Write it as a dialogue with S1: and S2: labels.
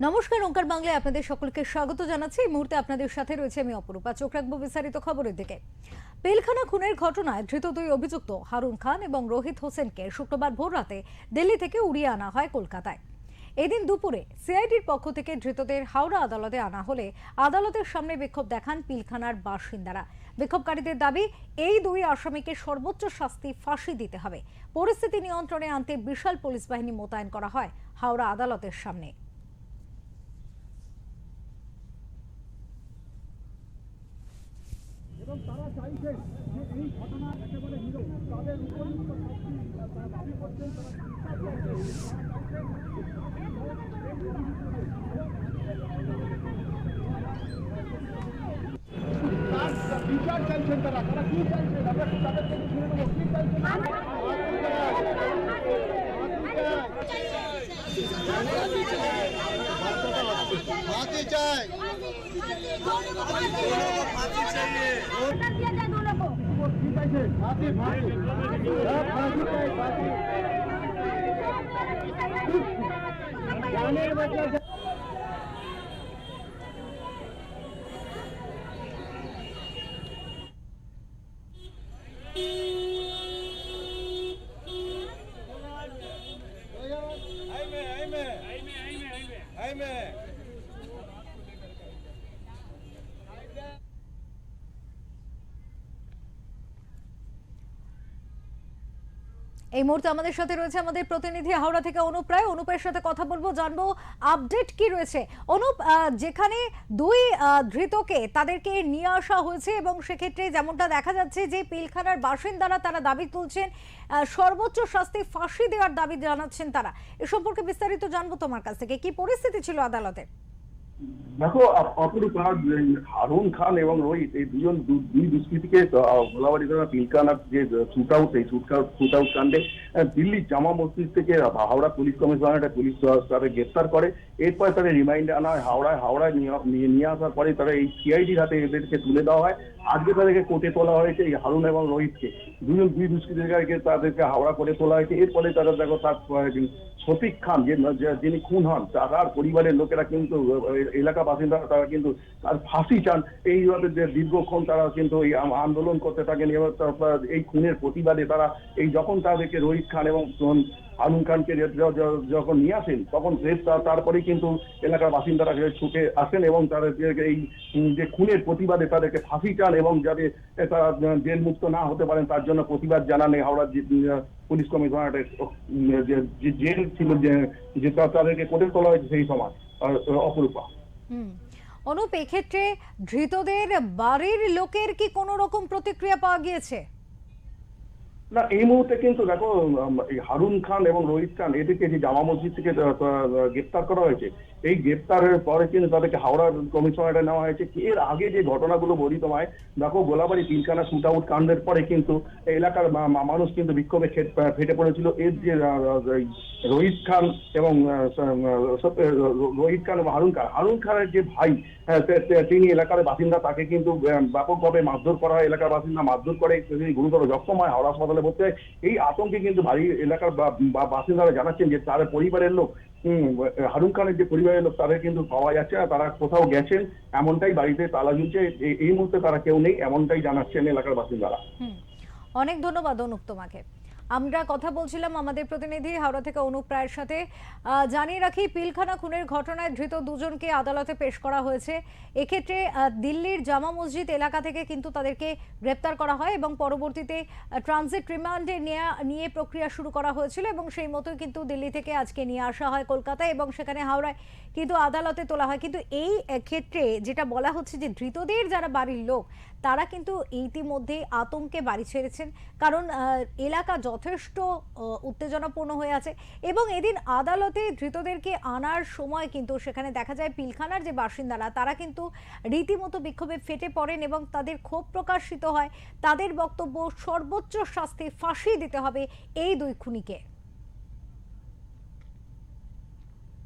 S1: নমস্কার, ওঙ্কার বাংলায় আপনাদের সকলকে স্বাগত জানাচ্ছি। এই মুহূর্তে আপনাদের সাথে রয়েছে আমি অপরূপা। চোখ রাখবো বিস্তারিত খবরের দিকে। পিলখানা খুনের ঘটনায় ধৃত দুই অভিযুক্ত হারুন খান এবং রোহিত হোসেনকে শুক্রবার ভোররাতে দিল্লি থেকে উড়িয়ে আনা হয় কলকাতায়। এদিন দুপুরে সিআইডির পক্ষ থেকে ধৃতদের হাওড়া আদালতে আনা হলে আদালতের সামনে বিক্ষোভ দেখান পিলখানার বাসিন্দারা। বিক্ষোভকারীদের দাবি, এই দুই আসামিকে সর্বোচ্চ শাস্তি ফাঁসি দিতে হবে। পরিস্থিতি নিয়ন্ত্রণে আনতে বিশাল পুলিশ বাহিনী মোতায়েন করা হয় হাওড়া আদালতের সামনে।
S2: এবং তারা চাইছেন যে এই ঘটনা একেবারে নিরীহ তাদের উপযুক্ত শাস্তি তারা দাবি করছেন। তারা বিচার চাইছেন। তারা কি চাইছেন আমরা তাদের থেকে শুনে নেবো কি চাইছেন। ফাঁসি চাই, ফাঁসি चाहिए। फांसी फांसी फांसी चाहे फांसी जाने का मतलब आई में
S1: এই মুহূর্তে আমাদের সাথে রয়েছে আমাদের প্রতিনিধি হাওড়া থেকে অনুপ রায়। অনুপের সাথে কথা বলবো, জানবো আপডেট কি রয়েছে। অনুপ, যেখানে দুই ধৃতকে তাদেরকে নিয়ে আসা হয়েছে এবং সেক্ষেত্রে যেমনটা দেখা যাচ্ছে যে পিলখানার বাসিন্দারা তারা দাবি তুলছেন সর্বোচ্চ শাস্তি ফাঁসি দেওয়ার দাবি জানাচ্ছেন তারা। এ সম্পর্কে বিস্তারিত জানবো তোমার কাছ থেকে। কি পরিস্থিতি ছিল আদালতে?
S3: দেখো, অপরূপা, হারুন খান এবং রোহিত এই দুই দুষ্কৃতীকে গোলাবাড়ি থানা পিলখানার যে শুট আউট কাণ্ডে দিল্লির জামা মসজিদ থেকে হাওড়া পুলিশ কমিশনারেট পুলিশ তাদের গ্রেপ্তার করে। এরপরে তাদের রিমাইন্ডে আনা হয় হাওড়ায় নিয়ে আসার পরে তারা এই সিআইডির হাতে এদেরকে তুলে দেওয়া হয়। আজকে তাদেরকে কোর্টে তোলা হয়েছে, এই হারুন এবং রোহিতকে দুই দুষ্কৃতিকারীকে তাদেরকে হাওড়া করে তোলা হয়েছে। এরপরে তারা দেখো তার শফিক খান যিনি খুন হন তার পরিবারের লোকেরা কিন্তু এলাকা বাসিন্দারা তারা কিন্তু তার ফাঁসি চান। এইভাবে যে দীর্ঘক্ষণ তারা কিন্তু এই আন্দোলন করতে থাকেন এবং এই খুনের প্রতিবাদে তারা এই যখন তাদেরকে রোহিত খান এবং হারুন খানকে যখন নিয়ে আসেন তখন তারপরে কিন্তু এলাকার বাসিন্দারা ছুটে আসেন এবং তাদেরকে এই যে খুনের প্রতিবাদে তাদেরকে ফাঁসি চান এবং যাতে তারা জেল মুক্ত না হতে পারেন তার জন্য প্রতিবাদ জানান। হাওড়া পুলিশ কমিশনারেটের যে জেল ছিল যে তাদেরকে কোর্টে তোলা হয়েছে সেই সময়। অপরূপা,
S1: অনুপ, এক্ষেত্রে ধৃতদের বাড়ির লোকের কি কোনো রকম প্রতিক্রিয়া পাওয়া গিয়েছে?
S3: না, এই মুহূর্তে কিন্তু দেখো হারুন খান এবং রোহিত খান এদেরকে যে জামা মসজিদ থেকে গ্রেপ্তার করা হয়েছে, এই গ্রেপ্তারের পরে কিন্তু তাদেরকে হাওড়া কমিশনারে নেওয়া হয়েছে। এর আগে যে ঘটনাগুলো বর্ণিতমায় দেখো, গোলাবাড়ি পিলখানা শুট আউট কাণ্ডের পরে কিন্তু এলাকার মানুষ কিন্তু বিক্ষোভে ফেটে পড়েছিল। এর যে রোহিত খান এবং হারুন খানের যে ভাই তিনি এলাকার বাসিন্দা, তাকে কিন্তু ব্যাপকভাবে মারধর করা হয়। এলাকার বাসিন্দা মারধর করে তিনি গুরুতর জখম হয়, হাওড়া হাসপাতালে ভর্তি হয়। এই আতঙ্কে কিন্তু বাড়ির এলাকার বাসিন্দারা জানাচ্ছেন যে তার পরিবারের লোক, হারুন খানের যে পরিবারের লোক তাদের কিন্তু পাওয়া যাচ্ছে না, তারা কোথাও গেছেন এমনটাই, বাড়িতে তালা ঝুলছে, এই মুহূর্তে তারা কেউ নেই এমনটাই জানাচ্ছেন এলাকার বাসিন্দারা।
S1: অনেক ধন্যবাদ অনুপ তোমাকে। আমরা কথা বলছিলাম আমাদের প্রতিনিধি হাওড়া থেকে অনুপ রায়ের সাথে। জানিয়ে রাখি, পিলখানা খুনের ঘটনায় ধৃত দুজনকে আদালতে পেশ করা হয়েছে। এক্ষেত্রে দিল্লির জামা মসজিদ এলাকা থেকে কিন্তু তাদেরকে গ্রেপ্তার করা হয় এবং পরবর্তীতে ট্রানজিট রিমান্ডে নিয়ে প্রক্রিয়া শুরু করা হয়েছিল এবং সেই মতোই কিন্তু দিল্লি থেকে আজকে নিয়ে আসা হয় কলকাতায় এবং সেখানে হাওড়ায় কিন্তু আদালতে তোলা হয়। কিন্তু এই ক্ষেত্রে যেটা বলা হচ্ছে যে ধৃতদের যারা বাড়ির লোক তারা কিন্তু ইতিমধ্যে আতঙ্কে বাড়ি ছেড়েছেন, কারণ এলাকা যথেষ্ট উত্তেজনাপূর্ণ হয়ে আছে এবং এদিন আদালতে ধৃতদেরকে আনার সময় কিন্তু সেখানে দেখা যায় পিলখানার যে বাসিন্দারা তারা কিন্তু রীতিমতো বিক্ষোভে ফেটে পড়েন এবং তাদের ক্ষোভ প্রকাশিত হয়। তাদের বক্তব্য, সর্বোচ্চ শাস্তি ফাঁসি দিতে হবে এই দুই খুনিকে।